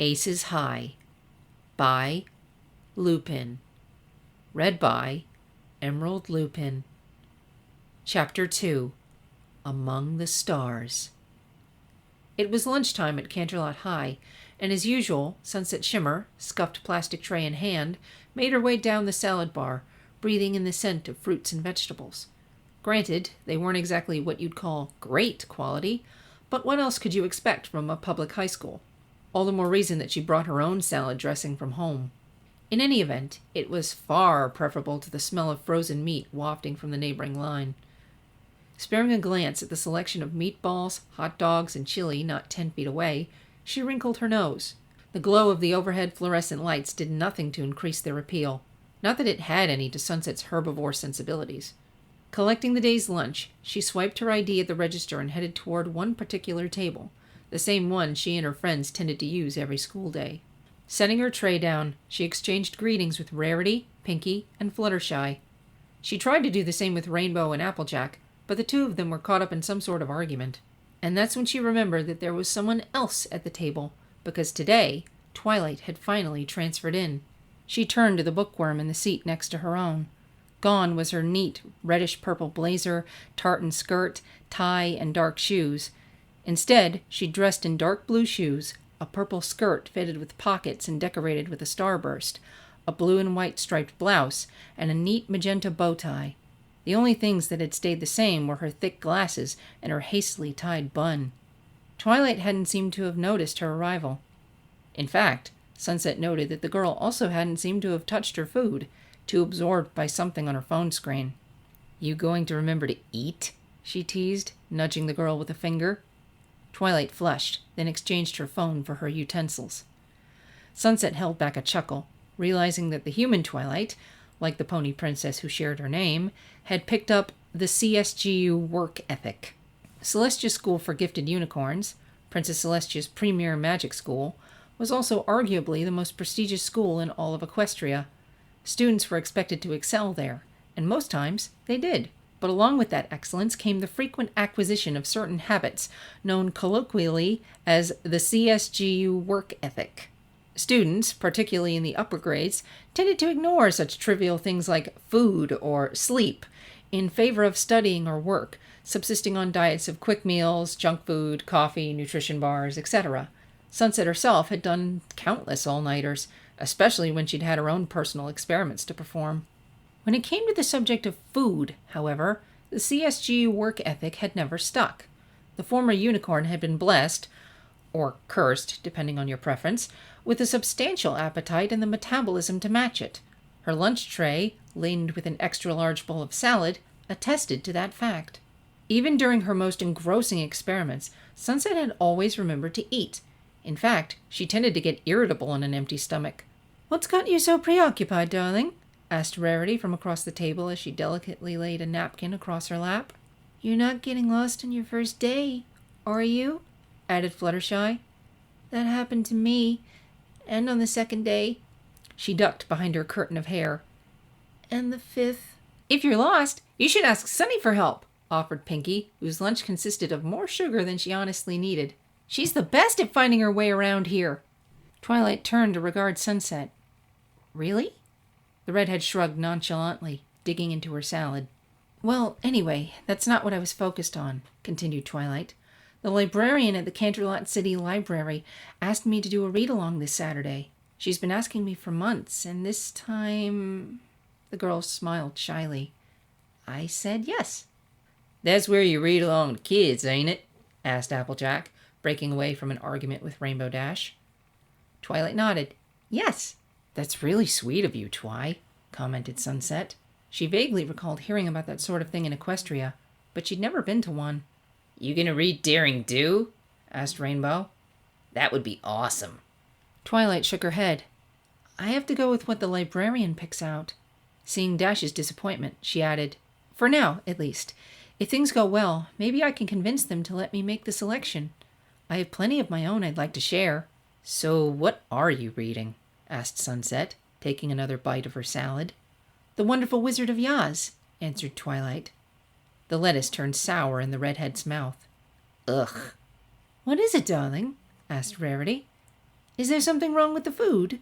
Aces High by Lupin. Read by Emerald Lupin. Chapter 2. Among the Stars. It was lunchtime at Canterlot High, and as usual, Sunset Shimmer, scuffed plastic tray in hand, made her way down the salad bar, breathing in the scent of fruits and vegetables. Granted, they weren't exactly what you'd call great quality, but what else could you expect from a public high school? All the more reason that she brought her own salad dressing from home. In any event, it was far preferable to the smell of frozen meat wafting from the neighboring line. Sparing a glance at the selection of meatballs, hot dogs, and chili not 10 feet away, she wrinkled her nose. The glow of the overhead fluorescent lights did nothing to increase their appeal. Not that it had any to Sunset's herbivore sensibilities. Collecting the day's lunch, she swiped her ID at the register and headed toward one particular table, the same one she and her friends tended to use every school day. Setting her tray down, she exchanged greetings with Rarity, Pinky, and Fluttershy. She tried to do the same with Rainbow and Applejack, but the two of them were caught up in some sort of argument. And that's when she remembered that there was someone else at the table, because today, Twilight had finally transferred in. She turned to the bookworm in the seat next to her own. Gone was her neat, reddish-purple blazer, tartan skirt, tie, and dark shoes. Instead, she dressed in dark blue shoes, a purple skirt fitted with pockets and decorated with a starburst, a blue and white striped blouse, and a neat magenta bow tie. The only things that had stayed the same were her thick glasses and her hastily tied bun. Twilight hadn't seemed to have noticed her arrival. In fact, Sunset noted that the girl also hadn't seemed to have touched her food, too absorbed by something on her phone screen. "You going to remember to eat?" she teased, nudging the girl with a finger. Twilight flushed, then exchanged her phone for her utensils. Sunset held back a chuckle, realizing that the human Twilight, like the pony princess who shared her name, had picked up the CSGU work ethic. Celestia School for Gifted Unicorns, Princess Celestia's premier magic school, was also arguably the most prestigious school in all of Equestria. Students were expected to excel there, and most times they did. But along with that excellence came the frequent acquisition of certain habits, known colloquially as the CSGU work ethic. Students, particularly in the upper grades, tended to ignore such trivial things like food or sleep in favor of studying or work, subsisting on diets of quick meals, junk food, coffee, nutrition bars, etc. Sunset herself had done countless all-nighters, especially when she'd had her own personal experiments to perform. When it came to the subject of food, however, the CSGU work ethic had never stuck. The former unicorn had been blessed, or cursed, depending on your preference, with a substantial appetite and the metabolism to match it. Her lunch tray, laden with an extra-large bowl of salad, attested to that fact. Even during her most engrossing experiments, Sunset had always remembered to eat. In fact, she tended to get irritable on an empty stomach. "What's got you so preoccupied, darling?" asked Rarity from across the table as she delicately laid a napkin across her lap. "You're not getting lost on your first day, are you?" added Fluttershy. "That happened to me, and on the second day." She ducked behind her curtain of hair. "And the fifth." "If you're lost, you should ask Sunny for help," offered Pinky, whose lunch consisted of more sugar than she honestly needed. "She's the best at finding her way around here." Twilight turned to regard Sunset. "Really?" The redhead shrugged nonchalantly, digging into her salad. "Well, anyway, that's not what I was focused on," continued Twilight. "The librarian at the Canterlot City Library asked me to do a read-along this Saturday. She's been asking me for months, and this time..." The girl smiled shyly. "I said yes." "That's where you read along to kids, ain't it?" asked Applejack, breaking away from an argument with Rainbow Dash. Twilight nodded. "Yes." "That's really sweet of you, Twi," commented Sunset. She vaguely recalled hearing about that sort of thing in Equestria, but she'd never been to one. "You gonna read Daring Do?" asked Rainbow. "That would be awesome." Twilight shook her head. "I have to go with what the librarian picks out." Seeing Dash's disappointment, she added, "For now, at least. If things go well, maybe I can convince them to let me make the selection. I have plenty of my own I'd like to share." "So what are you reading?" asked Sunset, taking another bite of her salad. "The Wonderful Wizard of Yaz," answered Twilight. The lettuce turned sour in the redhead's mouth. "Ugh." "What is it, darling?" asked Rarity. Is there something wrong with the food?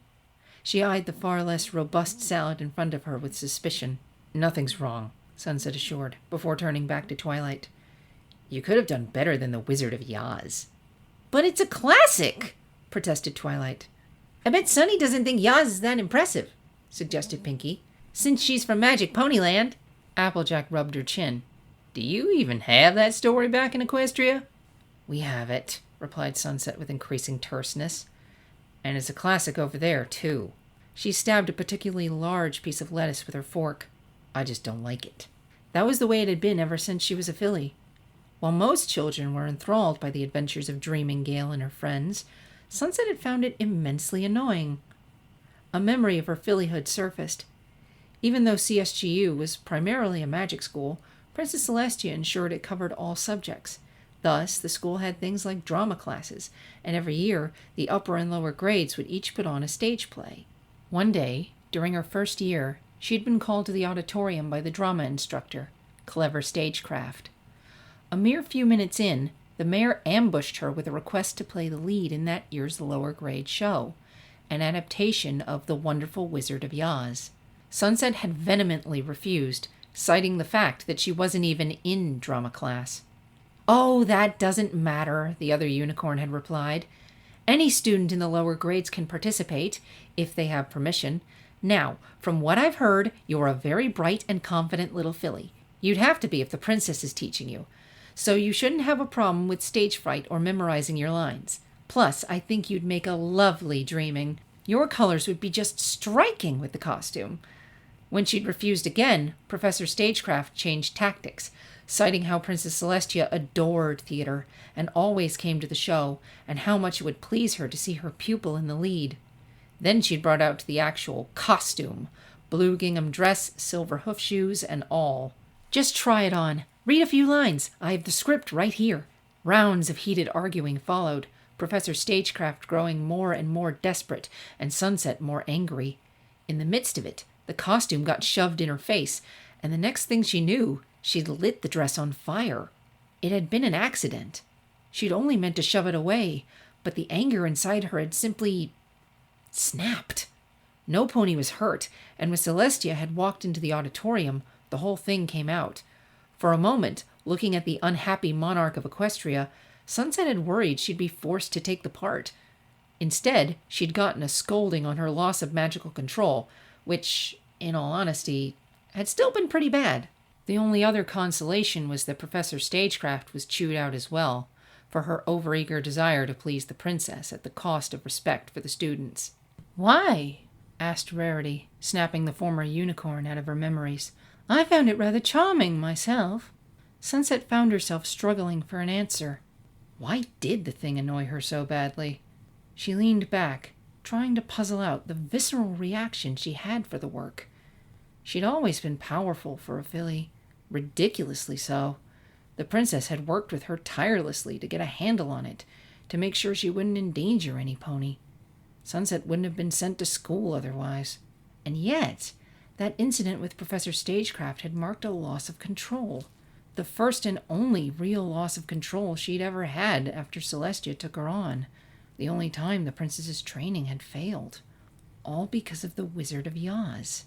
She eyed the far less robust salad in front of her with suspicion. Nothing's wrong, Sunset assured, before turning back to Twilight. You could have done better than the Wizard of Yaz. But it's a classic, protested Twilight. I bet Sunny doesn't think Yaz is that impressive, suggested Pinkie, since she's from Magic Ponyland. Applejack rubbed her chin. Do you even have that story back in Equestria? We have it, replied Sunset with increasing terseness. And it's a classic over there, too. She stabbed a particularly large piece of lettuce with her fork. I just don't like it. That was the way it had been ever since she was a filly. While most children were enthralled by the adventures of Dreaming Gale and her friends, Sunset had found it immensely annoying. A memory of her fillyhood surfaced. Even though CSGU was primarily a magic school, Princess Celestia ensured it covered all subjects. Thus, the school had things like drama classes, and every year, the upper and lower grades would each put on a stage play. One day, during her first year, she had been called to the auditorium by the drama instructor, Clever Stagecraft. A mere few minutes in, the mayor ambushed her with a request to play the lead in that year's lower grade show, an adaptation of The Wonderful Wizard of Yaz. Sunset had vehemently refused, citing the fact that she wasn't even in drama class. Oh, that doesn't matter, the other unicorn had replied. Any student in the lower grades can participate, if they have permission. Now, from what I've heard, you're a very bright and confident little filly. You'd have to be if the princess is teaching you. So you shouldn't have a problem with stage fright or memorizing your lines. Plus, I think you'd make a lovely Dreaming. Your colors would be just striking with the costume. When she'd refused again, Professor Stagecraft changed tactics, citing how Princess Celestia adored theater and always came to the show, and how much it would please her to see her pupil in the lead. Then she'd brought out the actual costume, blue gingham dress, silver hoof shoes, and all. Just try it on. Read a few lines. I have the script right here. Rounds of heated arguing followed, Professor Stagecraft growing more and more desperate, and Sunset more angry. In the midst of it, the costume got shoved in her face, and the next thing she knew, she'd lit the dress on fire. It had been an accident. She'd only meant to shove it away, but the anger inside her had simply snapped. No pony was hurt, and when Celestia had walked into the auditorium, the whole thing came out. For a moment, looking at the unhappy monarch of Equestria, Sunset had worried she'd be forced to take the part. Instead, she'd gotten a scolding on her loss of magical control, which, in all honesty, had still been pretty bad. The only other consolation was that Professor Stagecraft was chewed out as well, for her overeager desire to please the princess at the cost of respect for the students. Why? Asked Rarity, snapping the former unicorn out of her memories. I found it rather charming myself. Sunset found herself struggling for an answer. Why did the thing annoy her so badly? She leaned back, trying to puzzle out the visceral reaction she had for the work. She'd always been powerful for a filly, ridiculously so. The princess had worked with her tirelessly to get a handle on it, to make sure she wouldn't endanger any pony. Sunset wouldn't have been sent to school otherwise. And yet, that incident with Professor Stagecraft had marked a loss of control. The first and only real loss of control she'd ever had after Celestia took her on. The only time the princess's training had failed. All because of the Wizard of Yaz.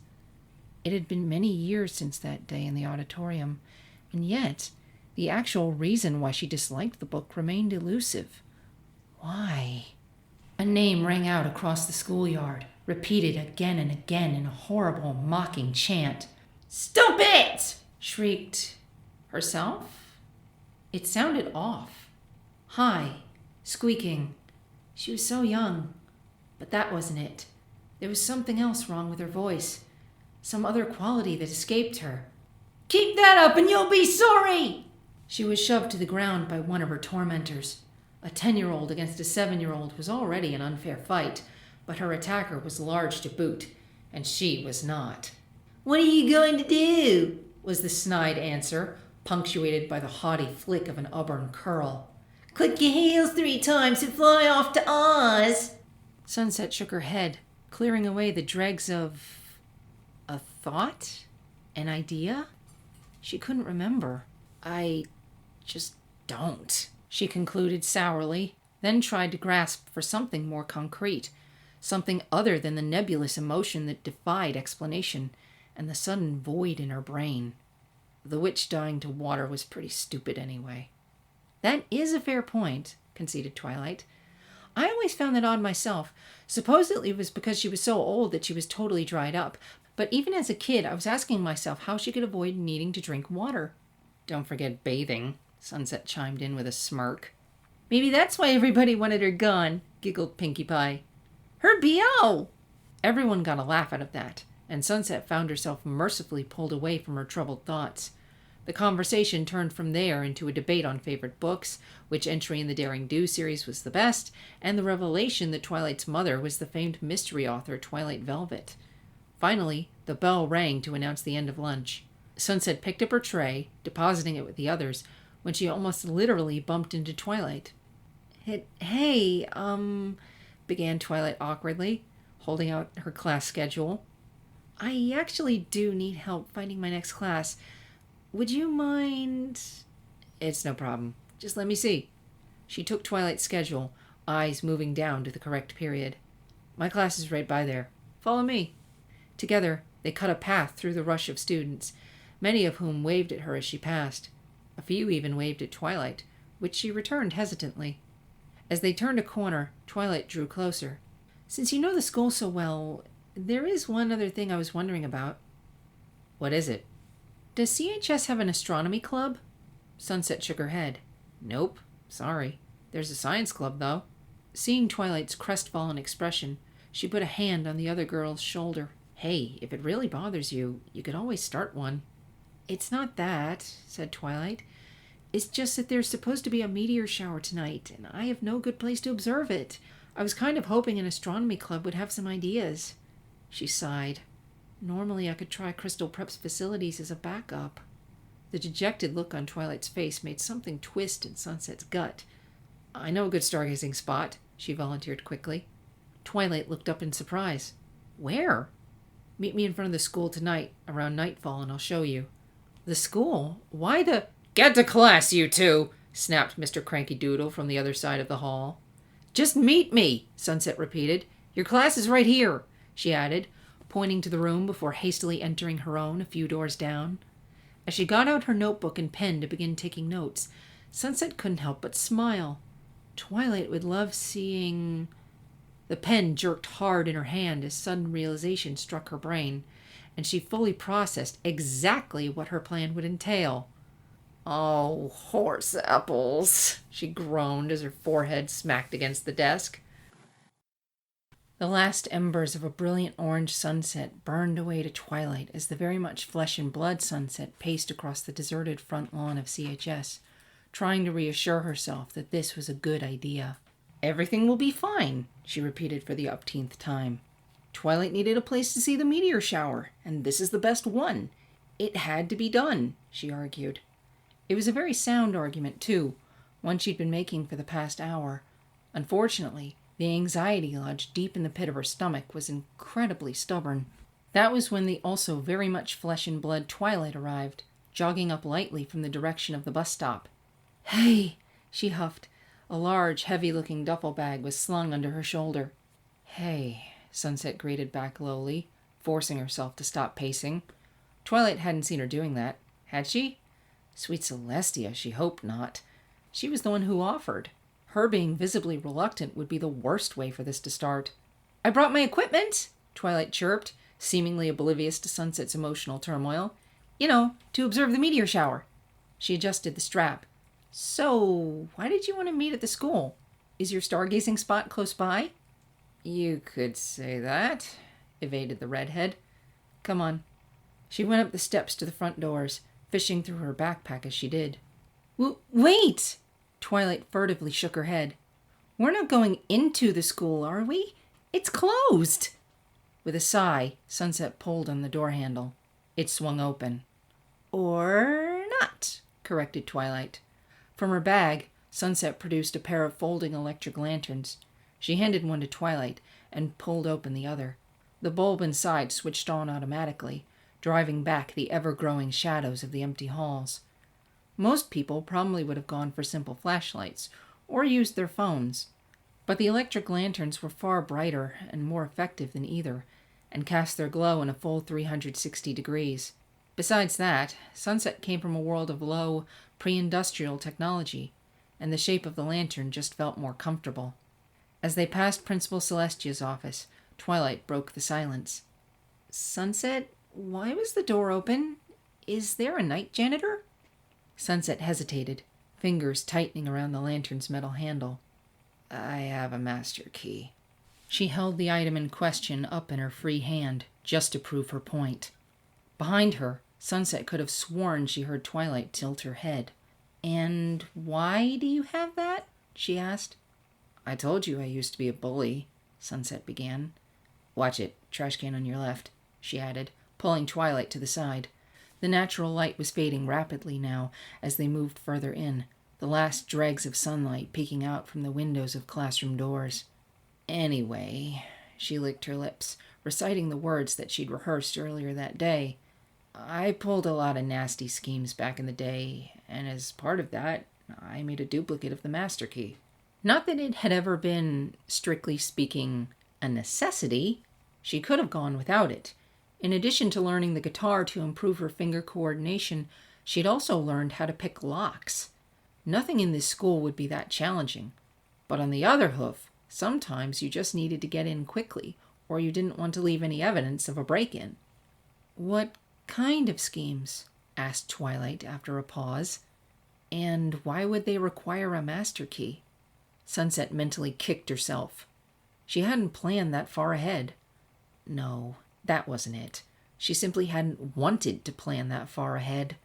It had been many years since that day in the auditorium, and yet the actual reason why she disliked the book remained elusive. Why? A name rang out across the schoolyard, repeated again and again in a horrible, mocking chant. "Stop it!" shrieked herself. It sounded off. High, squeaking. She was so young. But that wasn't it. There was something else wrong with her voice. Some other quality that escaped her. "Keep that up and you'll be sorry!" She was shoved to the ground by one of her tormentors. A 10-year-old against a 7-year-old was already an unfair fight, but her attacker was large to boot, and she was not. "What are you going to do?" was the snide answer, punctuated by the haughty flick of an auburn curl. "Click your heels 3 times and fly off to Oz!" Sunset shook her head, clearing away the dregs of a thought? An idea? She couldn't remember. I just don't, she concluded sourly. then tried to grasp for something more concrete, something other than the nebulous emotion that defied explanation, and the sudden void in her brain. The witch dying to water was pretty stupid anyway. That is a fair point, conceded Twilight. I always found that odd myself. Supposedly it was because she was so old that she was totally dried up, but even as a kid I was asking myself how she could avoid needing to drink water. Don't forget bathing, Sunset chimed in with a smirk. Maybe that's why everybody wanted her gone, giggled Pinkie Pie. Her B.O.! Everyone got a laugh out of that, and Sunset found herself mercifully pulled away from her troubled thoughts. The conversation turned from there into a debate on favorite books, which entry in the Daring Do series was the best, and the revelation that Twilight's mother was the famed mystery author Twilight Velvet. Finally, the bell rang to announce the end of lunch. Sunset picked up her tray, depositing it with the others, when she almost literally bumped into Twilight. Hey, began Twilight awkwardly, holding out her class schedule. I actually do need help finding my next class. Would you mind? It's no problem. Just let me see. She took Twilight's schedule, eyes moving down to the correct period. My class is right by there. Follow me. Together, they cut a path through the rush of students, many of whom waved at her as she passed. A few even waved at Twilight, which she returned hesitantly. As they turned a corner, Twilight drew closer. Since you know the school so well, there is one other thing I was wondering about. What is it? Does CHS have an astronomy club? Sunset shook her head. Nope, sorry. There's a science club, though. Seeing Twilight's crestfallen expression, she put a hand on the other girl's shoulder. Hey, if it really bothers you, you could always start one. It's not that, said Twilight. It's just that there's supposed to be a meteor shower tonight, and I have no good place to observe it. I was kind of hoping an astronomy club would have some ideas. She sighed. Normally I could try Crystal Prep's facilities as a backup. The dejected look on Twilight's face made something twist in Sunset's gut. I know a good stargazing spot, she volunteered quickly. Twilight looked up in surprise. Where? Meet me in front of the school tonight, around nightfall, and I'll show you. The school? Why the... Get to class, you two! Snapped Mr. Cranky Doodle from the other side of the hall. Just meet me, Sunset repeated. Your class is right here, she added, pointing to the room before hastily entering her own a few doors down. As she got out her notebook and pen to begin taking notes, Sunset couldn't help but smile. Twilight would love seeing... The pen jerked hard in her hand as sudden realization struck her brain, and she fully processed exactly what her plan would entail. Oh, horse apples, she groaned as her forehead smacked against the desk. The last embers of a brilliant orange sunset burned away to twilight as the very much flesh and blood Sunset paced across the deserted front lawn of CHS, trying to reassure herself that this was a good idea. Everything will be fine, she repeated for the upteenth time. Twilight needed a place to see the meteor shower, and this is the best one. It had to be done, she argued. It was a very sound argument, too, one she'd been making for the past hour. Unfortunately, the anxiety lodged deep in the pit of her stomach was incredibly stubborn. That was when the also very much flesh and blood Twilight arrived, jogging up lightly from the direction of the bus stop. Hey, she huffed. A large, heavy-looking duffel bag was slung under her shoulder. Hey, Sunset greeted back lowly, forcing herself to stop pacing. Twilight hadn't seen her doing that, had she? Sweet Celestia, she hoped not. She was the one who offered. Her being visibly reluctant would be the worst way for this to start. I brought my equipment, Twilight chirped, seemingly oblivious to Sunset's emotional turmoil. You know, to observe the meteor shower. She adjusted the strap. So, why did you want to meet at the school? Is your stargazing spot close by? You could say that, evaded the redhead. Come on. She went up the steps to the front doors, fishing through her backpack as she did. Wait! Twilight furtively shook her head. We're not going into the school, are we? It's closed! With a sigh, Sunset pulled on the door handle. It swung open. Or not, corrected Twilight. From her bag, Sunset produced a pair of folding electric lanterns. She handed one to Twilight and pulled open the other. The bulb inside switched on automatically, driving back the ever-growing shadows of the empty halls. Most people probably would have gone for simple flashlights, or used their phones. But the electric lanterns were far brighter and more effective than either, and cast their glow in a full 360 degrees. Besides that, Sunset came from a world of low, pre-industrial technology, and the shape of the lantern just felt more comfortable. As they passed Principal Celestia's office, Twilight broke the silence. "Sunset, why was the door open? Is there a night janitor?" Sunset hesitated, fingers tightening around the lantern's metal handle. "I have a master key." She held the item in question up in her free hand, just to prove her point. Behind her, Sunset could have sworn she heard Twilight tilt her head. "And why do you have that?" she asked. "I told you I used to be a bully," Sunset began. "Watch it, trash can on your left," she added, pulling Twilight to the side. The natural light was fading rapidly now as they moved further in, the last dregs of sunlight peeking out from the windows of classroom doors. "Anyway," she licked her lips, reciting the words that she'd rehearsed earlier that day. "I pulled a lot of nasty schemes back in the day, and as part of that, I made a duplicate of the master key." Not that it had ever been, strictly speaking, a necessity. She could have gone without it. In addition to learning the guitar to improve her finger coordination, she'd also learned how to pick locks. Nothing in this school would be that challenging. But on the other hoof, sometimes you just needed to get in quickly, or you didn't want to leave any evidence of a break-in. "What kind of schemes?" asked Twilight after a pause. "And why would they require a master key?" Sunset mentally kicked herself. She hadn't planned that far ahead. No, that wasn't it. She simply hadn't wanted to plan that far ahead.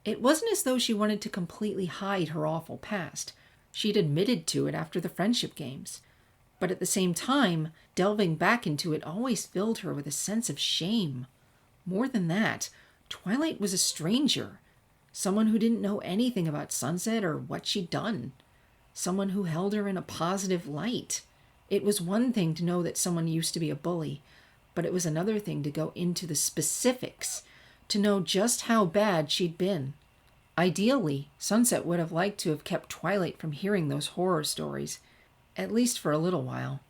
It wasn't as though she wanted to completely hide her awful past. She'd admitted to it after the friendship games. But at the same time, delving back into it always filled her with a sense of shame. More than that, Twilight was a stranger. Someone who didn't know anything about Sunset or what she'd done. Someone who held her in a positive light. It was one thing to know that someone used to be a bully, but it was another thing to go into the specifics, to know just how bad she'd been. Ideally, Sunset would have liked to have kept Twilight from hearing those horror stories, at least for a little while.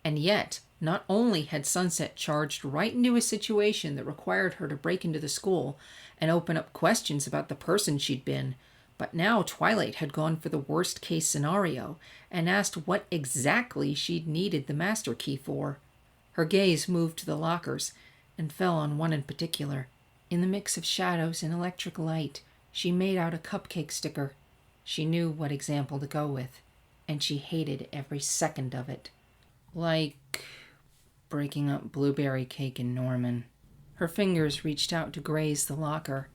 And yet, not only had Sunset charged right into a situation that required her to break into the school and open up questions about the person she'd been, but now Twilight had gone for the worst-case scenario and asked what exactly she'd needed the master key for. Her gaze moved to the lockers and fell on one in particular. In the mix of shadows and electric light, she made out a cupcake sticker. She knew what example to go with, and she hated every second of it. Like breaking up blueberry cake in Norman. Her fingers reached out to graze the locker.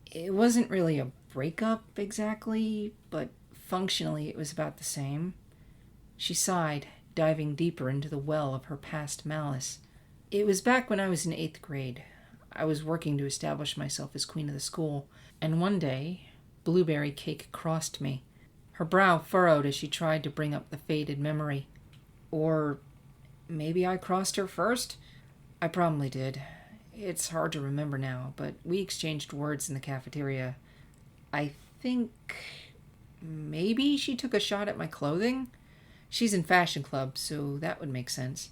It wasn't really a breakup exactly, but functionally it was about the same. She sighed, diving deeper into the well of her past malice. It was back when I was in 8th grade. I was working to establish myself as queen of the school, and one day, blueberry cake crossed me. Her brow furrowed as she tried to bring up the faded memory. Or maybe I crossed her first? I probably did. It's hard to remember now, but we exchanged words in the cafeteria. I think maybe she took a shot at my clothing? She's in fashion club, so that would make sense.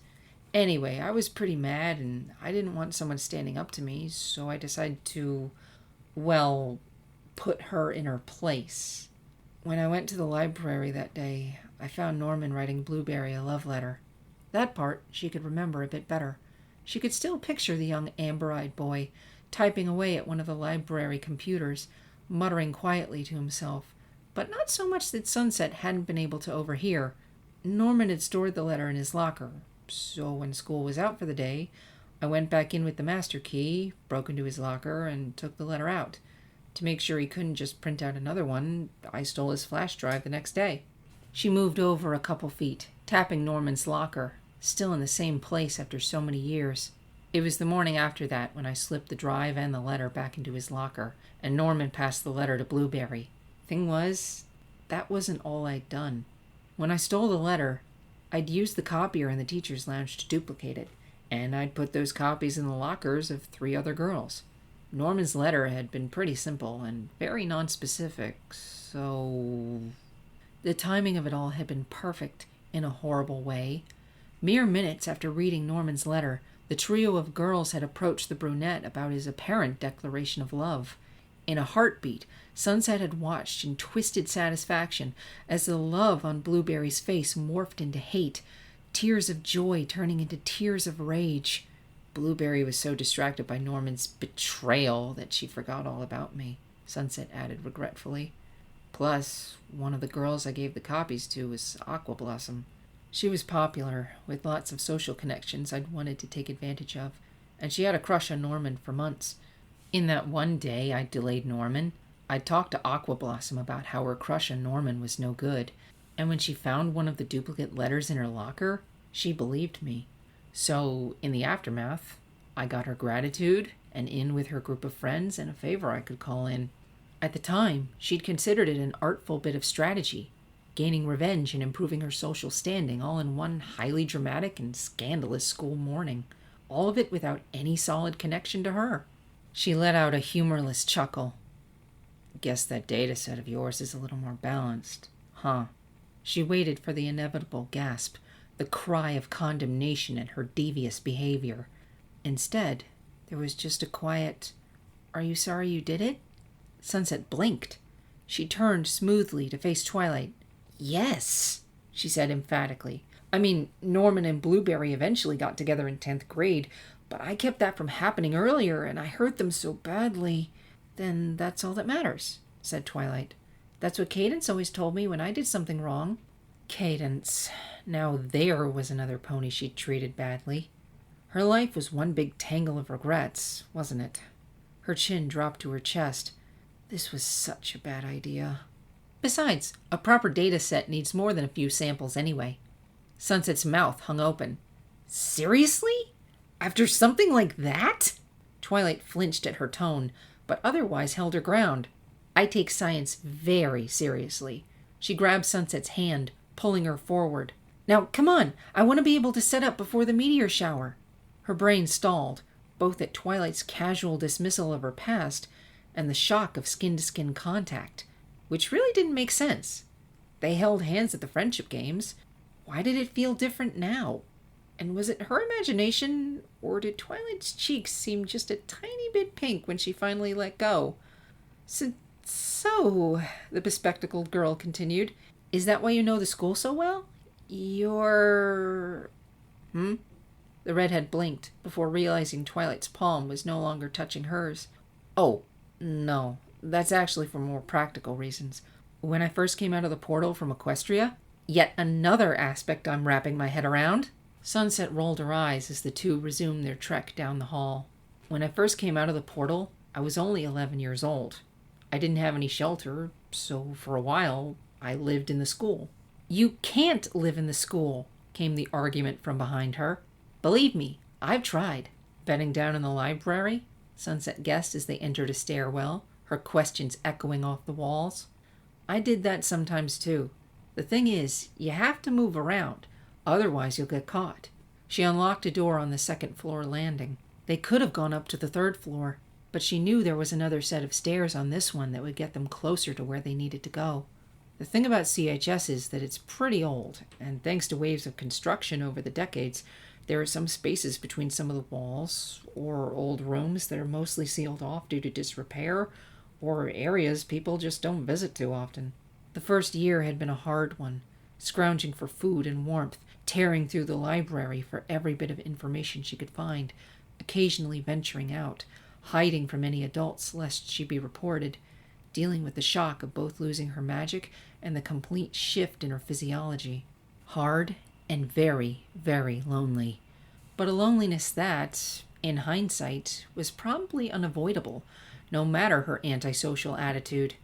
Anyway, I was pretty mad, and I didn't want someone standing up to me, so I decided to, well, put her in her place. When I went to the library that day, I found Norman writing Blueberry a love letter. That part she could remember a bit better. She could still picture the young amber-eyed boy typing away at one of the library computers, muttering quietly to himself, but not so much that Sunset hadn't been able to overhear. Norman had stored the letter in his locker, so when school was out for the day, I went back in with the master key, broke into his locker, and took the letter out. To make sure he couldn't just print out another one, I stole his flash drive the next day. She moved over a couple feet, tapping Norman's locker, still in the same place after so many years. It was the morning after that when I slipped the drive and the letter back into his locker, and Norman passed the letter to Blueberry. Thing was, that wasn't all I'd done. When I stole the letter, I'd used the copier in the teacher's lounge to duplicate it, and I'd put those copies in the lockers of 3 other girls. Norman's letter had been pretty simple and very nonspecific, so the timing of it all had been perfect, in a horrible way. Mere minutes after reading Norman's letter, the trio of girls had approached the brunette about his apparent declaration of love. In a heartbeat, Sunset had watched in twisted satisfaction as the love on Blueberry's face morphed into hate, tears of joy turning into tears of rage. Blueberry was so distracted by Norman's betrayal that she forgot all about me, Sunset added regretfully. Plus, one of the girls I gave the copies to was Aqua Blossom. She was popular, with lots of social connections I'd wanted to take advantage of, and she had a crush on Norman for months. In that one day I'd delayed Norman, I'd talked to Aqua Blossom about how her crush on Norman was no good, and when she found one of the duplicate letters in her locker, she believed me. So, in the aftermath, I got her gratitude, and in with her group of friends, and a favor I could call in. At the time, she'd considered it an artful bit of strategy, gaining revenge and improving her social standing all in one highly dramatic and scandalous school morning, all of it without any solid connection to her. She let out a humorless chuckle. Guess that data set of yours is a little more balanced, huh? She waited for the inevitable gasp, the cry of condemnation at her devious behavior. Instead, there was just a quiet, "Are you sorry you did it?" Sunset blinked. She turned smoothly to face Twilight. "Yes," she said emphatically. "I mean, Norman and Blueberry eventually got together in 10th grade, but I kept that from happening earlier, and I hurt them so badly." "Then that's all that matters," said Twilight. "That's what Cadence always told me when I did something wrong." Cadence. Now there was another pony she'd treated badly. Her life was one big tangle of regrets, wasn't it? Her chin dropped to her chest. This was such a bad idea. Besides, a proper data set needs more than a few samples anyway. Sunset's mouth hung open. "Seriously? After something like that?" Twilight flinched at her tone, but otherwise held her ground. "I take science very seriously." She grabbed Sunset's hand, pulling her forward. "Now, come on. I want to be able to set up before the meteor shower." Her brain stalled, both at Twilight's casual dismissal of her past and the shock of skin-to-skin contact, which really didn't make sense. They held hands at the friendship games. Why did it feel different now? And was it her imagination, or did Twilight's cheeks seem just a tiny bit pink when she finally let go? So, the bespectacled girl continued, "is that why you know the school so well? You're..." The redhead blinked before realizing Twilight's palm was no longer touching hers. "Oh, no, that's actually for more practical reasons. When I first came out of the portal from Equestria, yet another aspect I'm wrapping my head around." Sunset rolled her eyes as the two resumed their trek down the hall. "When I first came out of the portal, I was only 11 years old. I didn't have any shelter, so for a while, I lived in the school." "You can't live in the school," came the argument from behind her. "Believe me, I've tried." "Bedding down in the library?" Sunset guessed as they entered a stairwell, her questions echoing off the walls. "I did that sometimes too. The thing is, you have to move around, otherwise you'll get caught." She unlocked a door on the second-floor landing. They could have gone up to the third floor, but she knew there was another set of stairs on this one that would get them closer to where they needed to go. The thing about CHS is that it's pretty old, and thanks to waves of construction over the decades, there are some spaces between some of the walls, or old rooms that are mostly sealed off due to disrepair, or areas people just don't visit too often. The first year had been a hard one, scrounging for food and warmth, tearing through the library for every bit of information she could find, occasionally venturing out, hiding from any adults lest she be reported, dealing with the shock of both losing her magic and the complete shift in her physiology. Hard and very, very lonely. But a loneliness that, in hindsight, was probably unavoidable, no matter her antisocial attitude.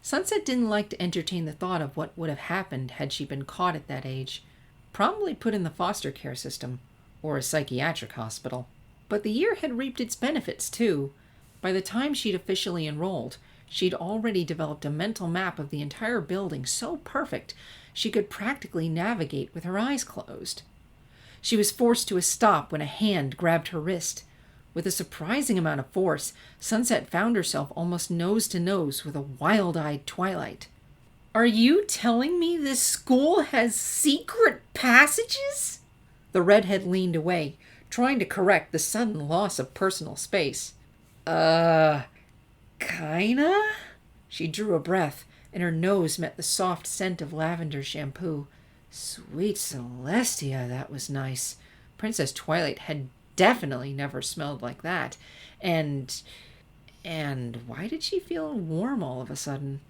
Sunset didn't like to entertain the thought of what would have happened had she been caught at that age, probably put in the foster care system, or a psychiatric hospital. But the year had reaped its benefits, too. By the time she'd officially enrolled, she'd already developed a mental map of the entire building so perfect she could practically navigate with her eyes closed. She was forced to a stop when a hand grabbed her wrist. With a surprising amount of force, Sunset found herself almost nose to nose with a wild-eyed Twilight. Are you telling me this school has secret passages? The redhead leaned away, trying to correct the sudden loss of personal space. Kinda? She drew a breath, and her nose met the soft scent of lavender shampoo. Sweet Celestia, that was nice. Princess Twilight had definitely never smelled like that. And why did she feel warm all of a sudden?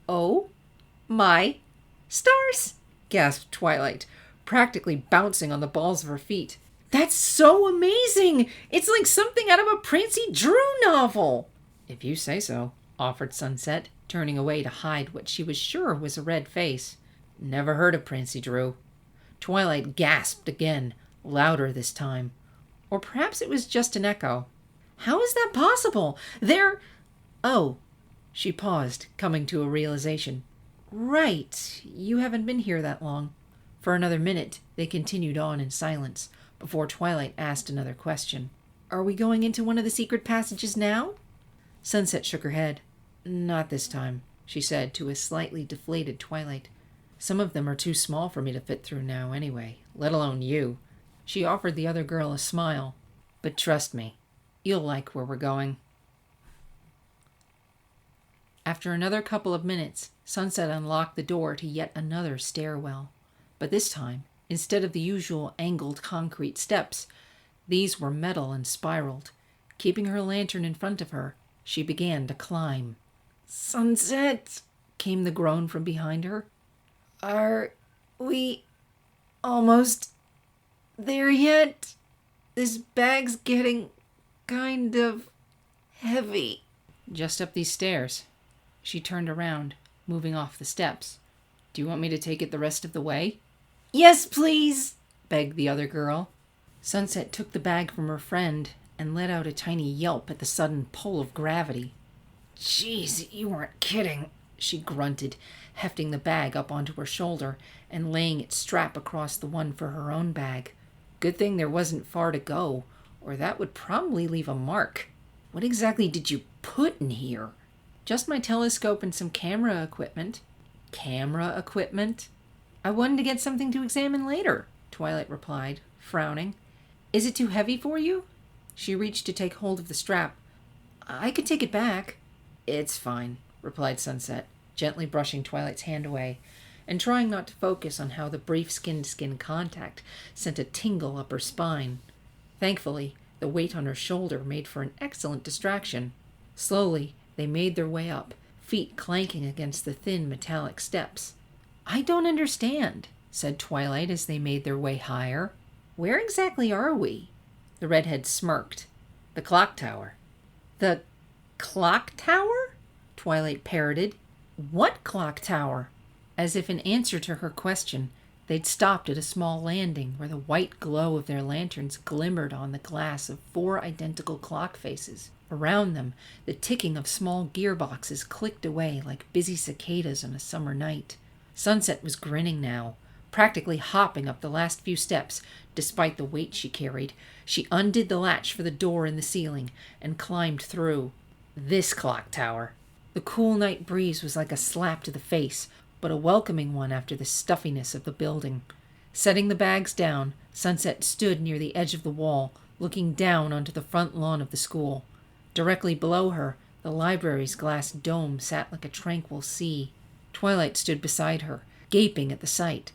Oh, my stars, gasped Twilight, practically bouncing on the balls of her feet. That's so amazing! It's like something out of a Princy Drew novel! If you say so, offered Sunset, turning away to hide what she was sure was a red face. Never heard of Princy Drew. Twilight gasped again, louder this time. Or perhaps it was just an echo. How is that possible? Oh, she paused, coming to a realization. Right, you haven't been here that long. For another minute, they continued on in silence, before Twilight asked another question. Are we going into one of the secret passages now? Sunset shook her head. Not this time, she said to a slightly deflated Twilight. Some of them are too small for me to fit through now anyway, let alone you. She offered the other girl a smile. But trust me, you'll like where we're going. After another couple of minutes, Sunset unlocked the door to yet another stairwell. But this time, instead of the usual angled concrete steps, these were metal and spiraled. Keeping her lantern in front of her, she began to climb. Sunset, came the groan from behind her. Are we almost there yet? This bag's getting kind of heavy. Just up these stairs. She turned around, moving off the steps. Do you want me to take it the rest of the way? Yes, please, begged the other girl. Sunset took the bag from her friend and let out a tiny yelp at the sudden pull of gravity. Jeez, you weren't kidding, she grunted, hefting the bag up onto her shoulder and laying its strap across the one for her own bag. Good thing there wasn't far to go, or that would probably leave a mark. What exactly did you put in here? Just my telescope and some camera equipment. Camera equipment? I wanted to get something to examine later, Twilight replied, frowning. Is it too heavy for you? She reached to take hold of the strap. I could take it back. It's fine, replied Sunset, gently brushing Twilight's hand away, and trying not to focus on how the brief skin-to-skin contact sent a tingle up her spine. Thankfully, the weight on her shoulder made for an excellent distraction. Slowly, they made their way up, feet clanking against the thin metallic steps. I don't understand, said Twilight as they made their way higher. Where exactly are we? The redhead smirked. The clock tower. The clock tower? Twilight parroted. What clock tower? As if in answer to her question, they'd stopped at a small landing where the white glow of their lanterns glimmered on the glass of 4 identical clock faces. Around them, the ticking of small gearboxes clicked away like busy cicadas on a summer night. Sunset was grinning now, practically hopping up the last few steps, despite the weight she carried. She undid the latch for the door in the ceiling and climbed through. This clock tower. The cool night breeze was like a slap to the face, but a welcoming one after the stuffiness of the building. Setting the bags down, Sunset stood near the edge of the wall, looking down onto the front lawn of the school. Directly below her, the library's glass dome sat like a tranquil sea. Twilight stood beside her, gaping at the sight.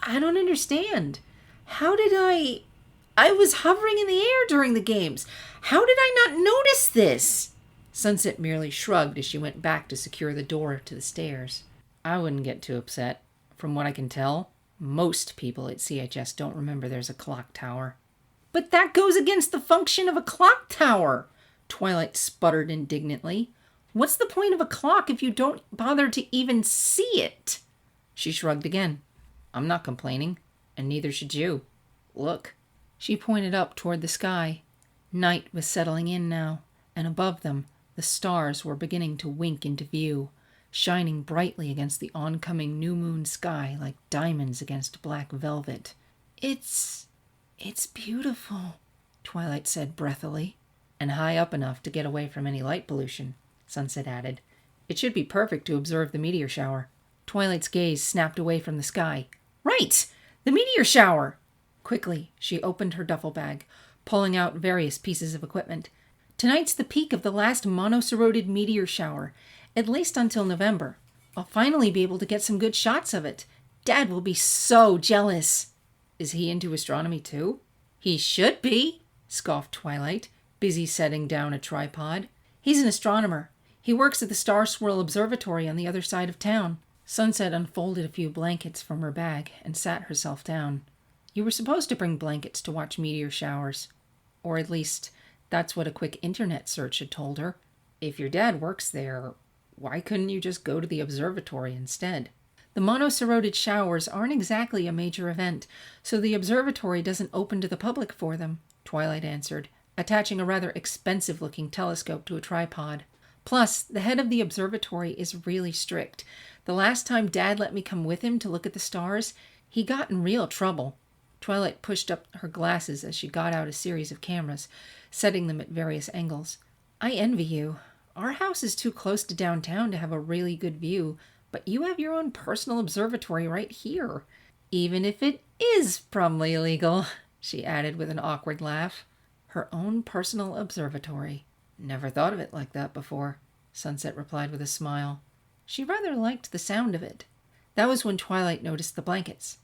I don't understand. How did I was hovering in the air during the games. How did I not notice this? Sunset merely shrugged as she went back to secure the door to the stairs. I wouldn't get too upset. From what I can tell, most people at CHS don't remember there's a clock tower. But that goes against the function of a clock tower, Twilight sputtered indignantly. What's the point of a clock if you don't bother to even see it? She shrugged again. I'm not complaining, and neither should you. Look. She pointed up toward the sky. Night was settling in now, and above them, the stars were beginning to wink into view, shining brightly against the oncoming new moon sky like diamonds against black velvet. It's beautiful, Twilight said breathily. And high up enough to get away from any light pollution, Sunset added. It should be perfect to observe the meteor shower. Twilight's gaze snapped away from the sky. Right! The meteor shower! Quickly, she opened her duffel bag, pulling out various pieces of equipment. Tonight's the peak of the last monoceroded meteor shower, at least until November. I'll finally be able to get some good shots of it. Dad will be so jealous. Is he into astronomy too? He should be, scoffed Twilight, busy setting down a tripod. He's an astronomer. He works at the Star Swirl Observatory on the other side of town. Sunset unfolded a few blankets from her bag and sat herself down. You were supposed to bring blankets to watch meteor showers. Or at least, that's what a quick internet search had told her. If your dad works there, why couldn't you just go to the observatory instead? The monoceroded showers aren't exactly a major event, so the observatory doesn't open to the public for them, Twilight answered, attaching a rather expensive-looking telescope to a tripod. Plus, the head of the observatory is really strict. The last time Dad let me come with him to look at the stars, he got in real trouble. Twilight pushed up her glasses as she got out a series of cameras, setting them at various angles. I envy you. Our house is too close to downtown to have a really good view, but you have your own personal observatory right here. Even if it is probably illegal, she added with an awkward laugh. Her own personal observatory. Never thought of it like that before, Sunset replied with a smile. She rather liked the sound of it. That was when Twilight noticed the blankets.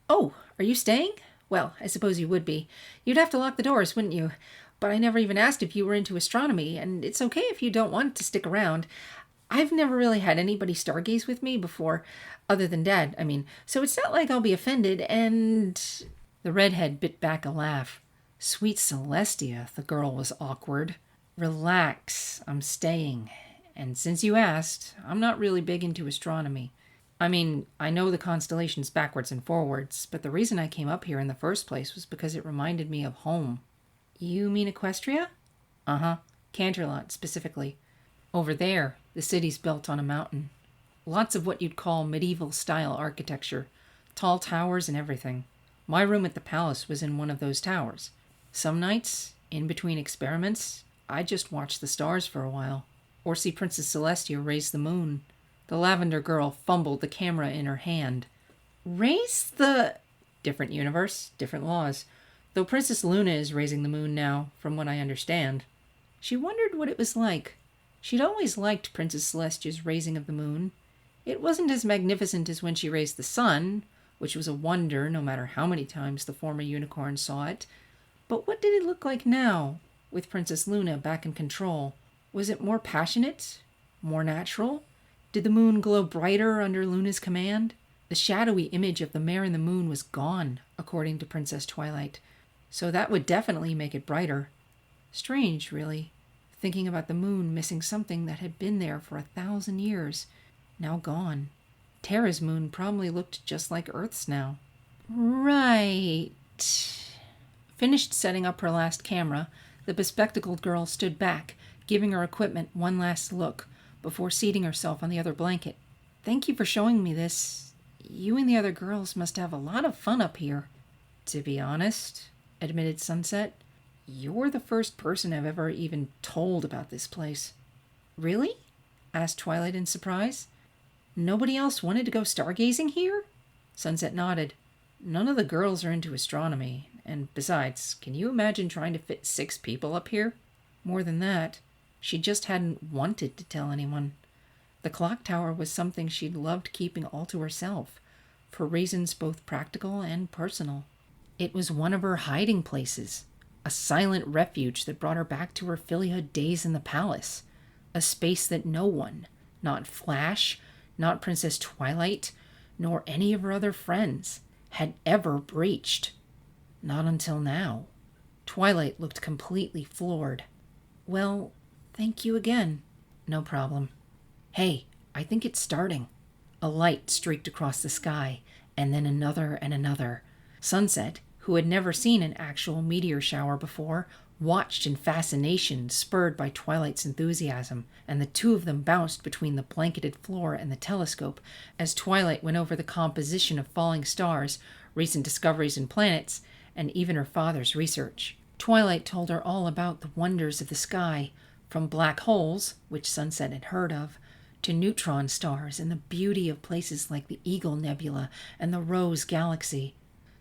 Oh, are you staying? Well, I suppose you would be. You'd have to lock the doors, wouldn't you? But I never even asked if you were into astronomy, and it's okay if you don't want to stick around. I've never really had anybody stargaze with me before, other than Dad, so it's not like I'll be offended, and... The redhead bit back a laugh. Sweet Celestia, the girl was awkward. Relax, I'm staying. And since you asked, I'm not really big into astronomy. I know the constellations backwards and forwards, but the reason I came up here in the first place was because it reminded me of home. You mean Equestria? Uh-huh. Canterlot, specifically. Over there, the city's built on a mountain. Lots of what you'd call medieval-style architecture. Tall towers and everything. My room at the palace was in one of those towers. Some nights, in between experiments, I'd just watch the stars for a while. Or see Princess Celestia raise the moon. The lavender girl fumbled the camera in her hand. Raise the... Different universe, different laws. Though Princess Luna is raising the moon now, from what I understand. She wondered what it was like. She'd always liked Princess Celestia's raising of the moon. It wasn't as magnificent as when she raised the sun, which was a wonder no matter how many times the former unicorn saw it. But what did it look like now, with Princess Luna back in control? Was it more passionate? More natural? Did the moon glow brighter under Luna's command? The shadowy image of the mare in the moon was gone, according to Princess Twilight. So that would definitely make it brighter. Strange, really, thinking about the moon missing something that had been there for 1,000 years, now gone. Terra's moon probably looked just like Earth's now. Right. Finished setting up her last camera, the bespectacled girl stood back, giving her equipment one last look, before seating herself on the other blanket. Thank you for showing me this. You and the other girls must have a lot of fun up here. To be honest, admitted Sunset, you're the first person I've ever even told about this place. Really? Asked Twilight in surprise. Nobody else wanted to go stargazing here? Sunset nodded. None of the girls are into astronomy, and besides, can you imagine trying to fit 6 people up here? More than that, she just hadn't wanted to tell anyone. The clock tower was something she'd loved keeping all to herself, for reasons both practical and personal. It was one of her hiding places, a silent refuge that brought her back to her fillyhood days in the palace, a space that no one, not Flash, not Princess Twilight, nor any of her other friends, had ever breached. Not until now. Twilight looked completely floored. Well, thank you again. No problem. Hey, I think it's starting. A light streaked across the sky, and then another and another. Sunset, who had never seen an actual meteor shower before, watched in fascination spurred by Twilight's enthusiasm, and the two of them bounced between the blanketed floor and the telescope as Twilight went over the composition of falling stars, recent discoveries in planets, and even her father's research. Twilight told her all about the wonders of the sky, from black holes, which Sunset had heard of, to neutron stars and the beauty of places like the Eagle Nebula and the Rose Galaxy.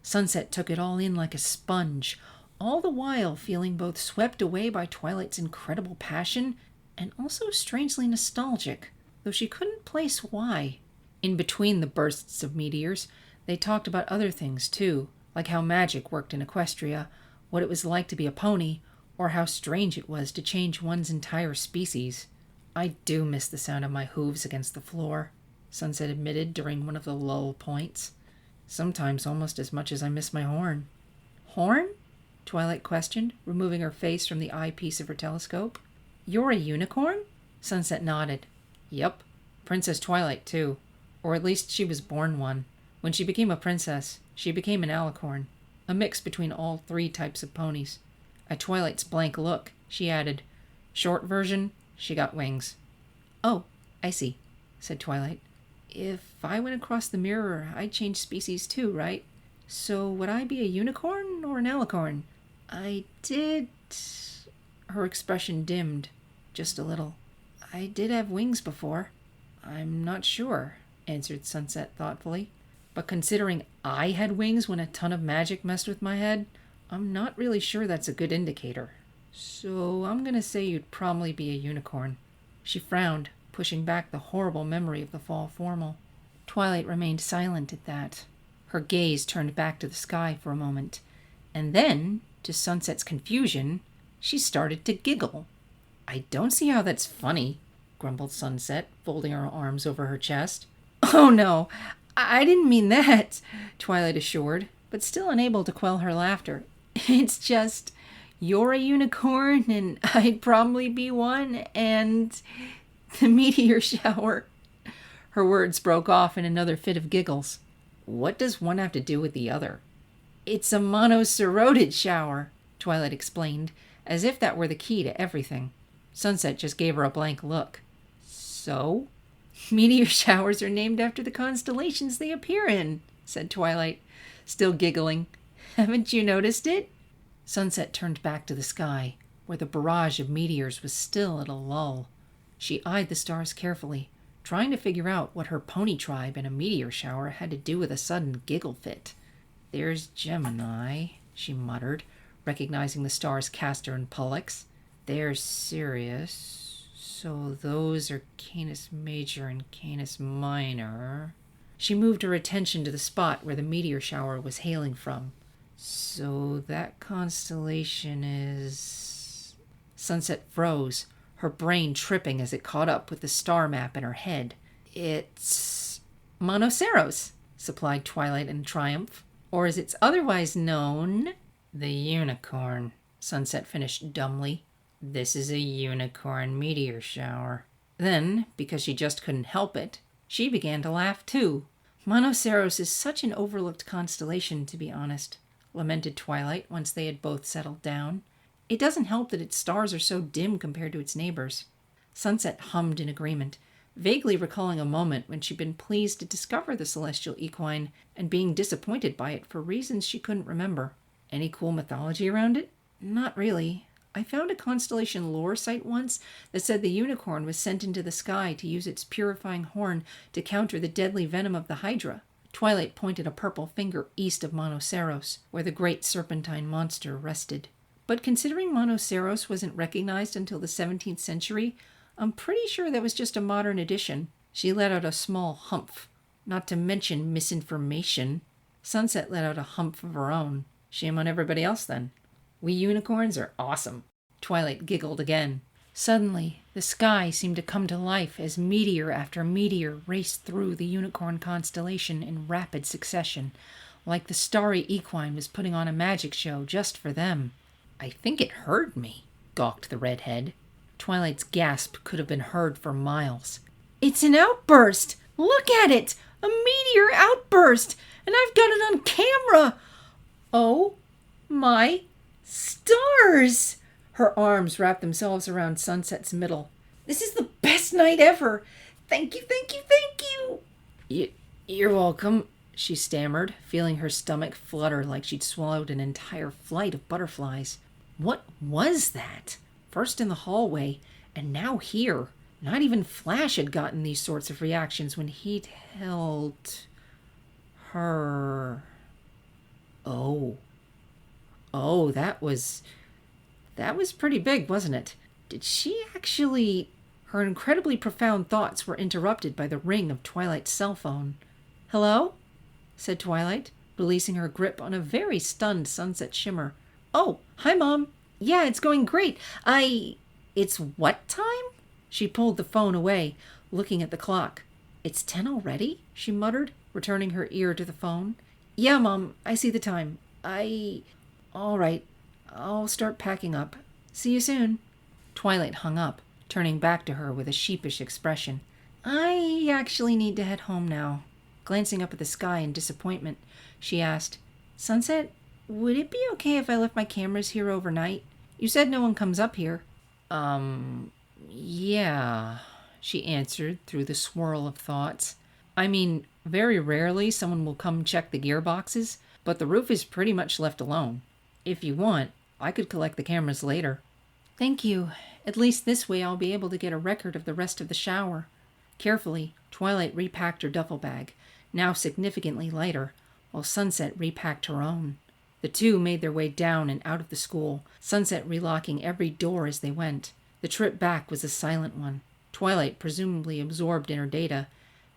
Sunset took it all in like a sponge, all the while feeling both swept away by Twilight's incredible passion and also strangely nostalgic, though she couldn't place why. In between the bursts of meteors, they talked about other things too, like how magic worked in Equestria, what it was like to be a pony, or how strange it was to change one's entire species. I do miss the sound of my hooves against the floor, Sunset admitted during one of the lull points. Sometimes almost as much as I miss my horn. Horn? Twilight questioned, removing her face from the eyepiece of her telescope. You're a unicorn? Sunset nodded. Yep. Princess Twilight, too. Or at least she was born one. When she became a princess, she became an alicorn, a mix between all three types of ponies. At Twilight's blank look, she added, short version, she got wings. Oh, I see, said Twilight. If I went across the mirror, I'd change species too, right? So would I be a unicorn or an alicorn? I did... Her expression dimmed, just a little. I did have wings before. I'm not sure, answered Sunset thoughtfully. But considering I had wings when a ton of magic messed with my head, I'm not really sure that's a good indicator. So I'm gonna say you'd probably be a unicorn. She frowned, pushing back the horrible memory of the fall formal. Twilight remained silent at that. Her gaze turned back to the sky for a moment, and then, to Sunset's confusion, she started to giggle. I don't see how that's funny, grumbled Sunset, folding her arms over her chest. Oh no, I didn't mean that, Twilight assured, but still unable to quell her laughter. It's just, you're a unicorn and I'd probably be one, and the meteor shower. Her words broke off in another fit of giggles. What does one have to do with the other? It's a monoceroded shower, Twilight explained, as if that were the key to everything. Sunset just gave her a blank look. So? Meteor showers are named after the constellations they appear in, said Twilight, still giggling. Haven't you noticed it? Sunset turned back to the sky, where the barrage of meteors was still at a lull. She eyed the stars carefully, trying to figure out what her pony tribe and a meteor shower had to do with a sudden giggle fit. There's Gemini, she muttered, recognizing the stars Castor and Pollux. There's Sirius. So those are Canis Major and Canis Minor. She moved her attention to the spot where the meteor shower was hailing from. So that constellation is... Sunset froze, her brain tripping as it caught up with the star map in her head. It's... Monoceros, supplied Twilight in triumph. Or as it's otherwise known... The unicorn, Sunset finished dumbly. This is a unicorn meteor shower. Then, because she just couldn't help it, she began to laugh too. Monoceros is such an overlooked constellation, to be honest, lamented Twilight once they had both settled down. It doesn't help that its stars are so dim compared to its neighbors. Sunset hummed in agreement, vaguely recalling a moment when she'd been pleased to discover the celestial equine and being disappointed by it for reasons she couldn't remember. Any cool mythology around it? Not really. I found a constellation lore site once that said the unicorn was sent into the sky to use its purifying horn to counter the deadly venom of the Hydra. Twilight pointed a purple finger east of Monoceros, where the great serpentine monster rested. But considering Monoceros wasn't recognized until the 17th century, I'm pretty sure that was just a modern addition. She let out a small humph. Not to mention misinformation. Sunset let out a humph of her own. Shame on everybody else, then. We unicorns are awesome. Twilight giggled again. Suddenly, the sky seemed to come to life as meteor after meteor raced through the unicorn constellation in rapid succession, like the starry equine was putting on a magic show just for them. I think it heard me, gawked the redhead. Twilight's gasp could have been heard for miles. It's an outburst! Look at it! A meteor outburst! And I've got it on camera! Oh my stars! Her arms wrapped themselves around Sunset's middle. This is the best night ever! Thank you, thank you, thank you! You're welcome, she stammered, feeling her stomach flutter like she'd swallowed an entire flight of butterflies. What was that? First in the hallway, and now here. Not even Flash had gotten these sorts of reactions when he'd held her. Oh. Oh, that was pretty big, wasn't it? Did she actually... Her incredibly profound thoughts were interrupted by the ring of Twilight's cell phone. "Hello?" said Twilight, releasing her grip on a very stunned Sunset Shimmer. "Oh, hi, Mom. Yeah, it's going great. It's what time?" She pulled the phone away, looking at the clock. "It's 10 already?" she muttered, returning her ear to the phone. "Yeah, Mom, I see the time. All right. I'll start packing up. See you soon." Twilight hung up, turning back to her with a sheepish expression. "I actually need to head home now." Glancing up at the sky in disappointment, she asked, "Sunset, would it be okay if I left my cameras here overnight? You said no one comes up here." Yeah, she answered through the swirl of thoughts. "I mean, very rarely someone will come check the gearboxes, but the roof is pretty much left alone. If you want, I could collect the cameras later." "Thank you. At least this way I'll be able to get a record of the rest of the shower." Carefully, Twilight repacked her duffel bag, now significantly lighter, while Sunset repacked her own. The two made their way down and out of the school, Sunset relocking every door as they went. The trip back was a silent one, Twilight presumably absorbed in her data,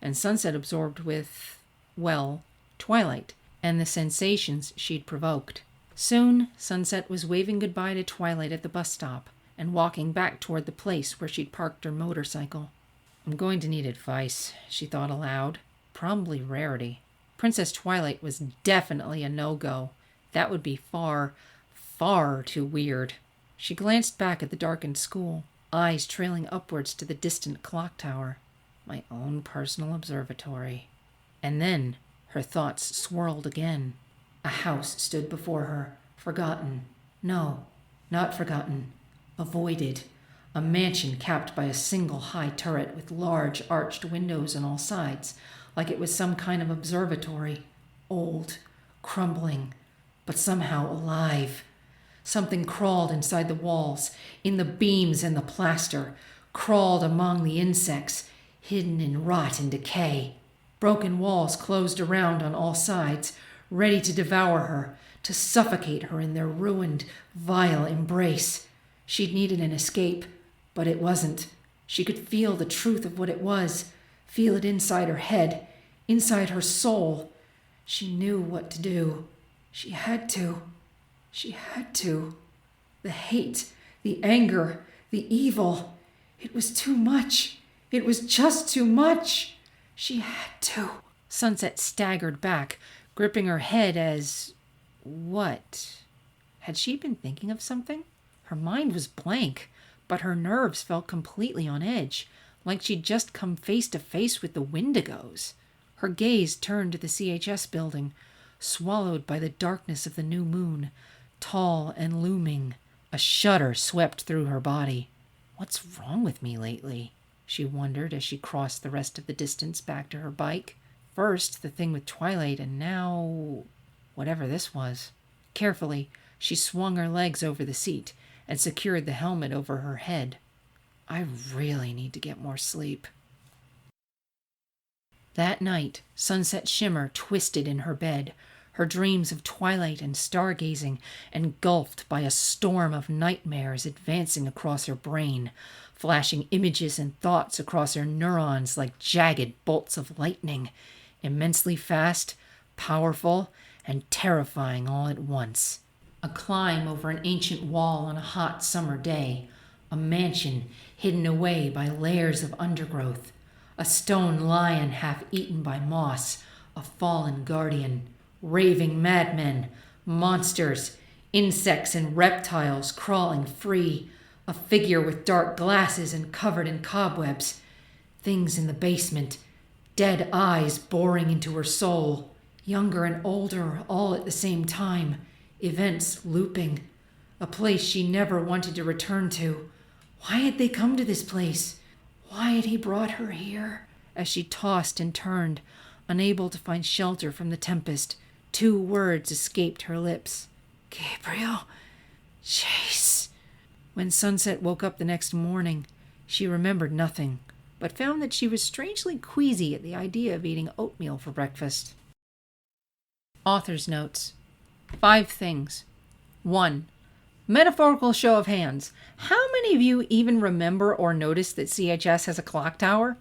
and Sunset absorbed with, well, Twilight and the sensations she'd provoked. Soon, Sunset was waving goodbye to Twilight at the bus stop and walking back toward the place where she'd parked her motorcycle. "I'm going to need advice," she thought aloud. Probably Rarity. Princess Twilight was definitely a no-go. That would be far, far too weird. She glanced back at the darkened school, eyes trailing upwards to the distant clock tower. My own personal observatory. And then her thoughts swirled again. A house stood before her, forgotten. No, not forgotten. Avoided. A mansion capped by a single high turret with large arched windows on all sides, like it was some kind of observatory. Old, crumbling, but somehow alive. Something crawled inside the walls, in the beams and the plaster, crawled among the insects, hidden in rot and decay. Broken walls closed around on all sides, ready to devour her, to suffocate her in their ruined, vile embrace. She'd needed an escape, but it wasn't. She could feel the truth of what it was, feel it inside her head, inside her soul. She knew what to do. She had to. She had to. The hate, the anger, the evil. It was too much. It was just too much. She had to. Sunset staggered back, gripping her head as... What? Had she been thinking of something? Her mind was blank, but her nerves felt completely on edge, like she'd just come face to face with the Wendigos. Her gaze turned to the CHS building, swallowed by the darkness of the new moon, tall and looming. A shudder swept through her body. What's wrong with me lately? She wondered as she crossed the rest of the distance back to her bike. First, the thing with Twilight, and now... whatever this was. Carefully, she swung her legs over the seat and secured the helmet over her head. I really need to get more sleep. That night, Sunset Shimmer twisted in her bed, her dreams of twilight and stargazing engulfed by a storm of nightmares advancing across her brain, flashing images and thoughts across her neurons like jagged bolts of lightning, immensely fast, powerful, and terrifying all at once. A climb over an ancient wall on a hot summer day, a mansion hidden away by layers of undergrowth, a stone lion half eaten by moss, a fallen guardian, raving madmen, monsters, insects and reptiles crawling free, a figure with dark glasses and covered in cobwebs, things in the basement, dead eyes boring into her soul, younger and older all at the same time, events looping, a place she never wanted to return to. Why had they come to this place? Why had he brought her here? As she tossed and turned, unable to find shelter from the tempest, 2 words escaped her lips. Gabriel, Chase. When Sunset woke up the next morning, She remembered nothing, but found that she was strangely queasy at the idea of eating oatmeal for breakfast. Author's notes. 5 things. 1. Metaphorical show of hands. How many of you even remember or notice that CHS has a clock tower?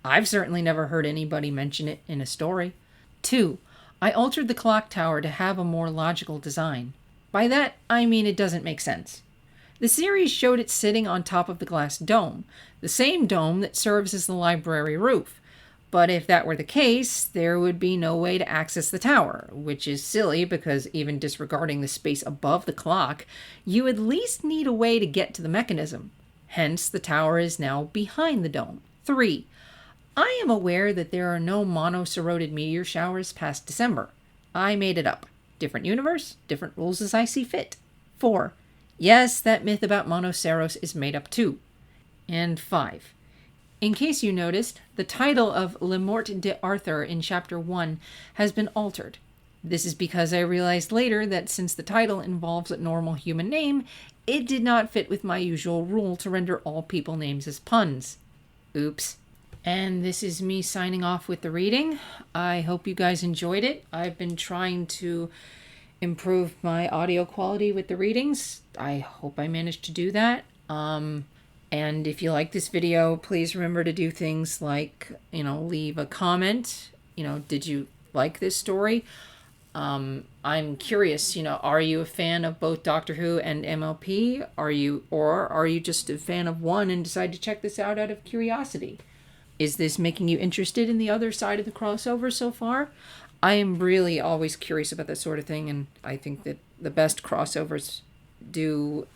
I've certainly never heard anybody mention it in a story. 2. I altered the clock tower to have a more logical design. By that, I mean it doesn't make sense. The series showed it sitting on top of the glass dome, the same dome that serves as the library roof. But if that were the case, there would be no way to access the tower, which is silly because even disregarding the space above the clock, you at least need a way to get to the mechanism. Hence, the tower is now behind the dome. 3. I am aware that there are no monoceroded meteor showers past December. I made it up. Different universe, different rules as I see fit. 4. Yes, that myth about monoceros is made up too. And 5. In case you noticed, the title of Le Mort d'Arthur in Chapter 1 has been altered. This is because I realized later that since the title involves a normal human name, it did not fit with my usual rule to render all people names as puns. Oops. And this is me signing off with the reading. I hope you guys enjoyed it. I've been trying to improve my audio quality with the readings. I hope I managed to do that. And if you like this video, please remember to do things like, leave a comment. Did you like this story? I'm curious, are you a fan of both Doctor Who and MLP? Are you just a fan of one and decide to check this out of curiosity? Is this making you interested in the other side of the crossover so far? I am really always curious about that sort of thing, and I think that the best crossovers do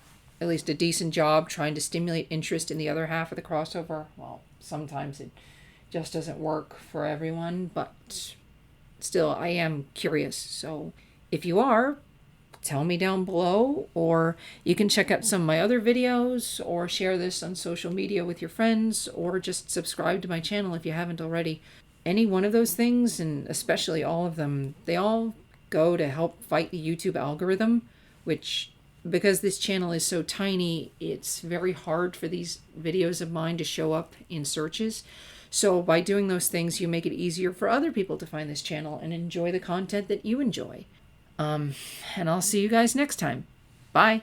at least a decent job trying to stimulate interest in the other half of the crossover. Well, sometimes it just doesn't work for everyone, but still, I am curious. So if you are, tell me down below, or you can check out some of my other videos, or share this on social media with your friends, or just subscribe to my channel if you haven't already. Any one of those things, and especially all of them, they all go to help fight the YouTube algorithm, which, because this channel is so tiny, it's very hard for these videos of mine to show up in searches. So by doing those things, you make it easier for other people to find this channel and enjoy the content that you enjoy. And I'll see you guys next time. Bye.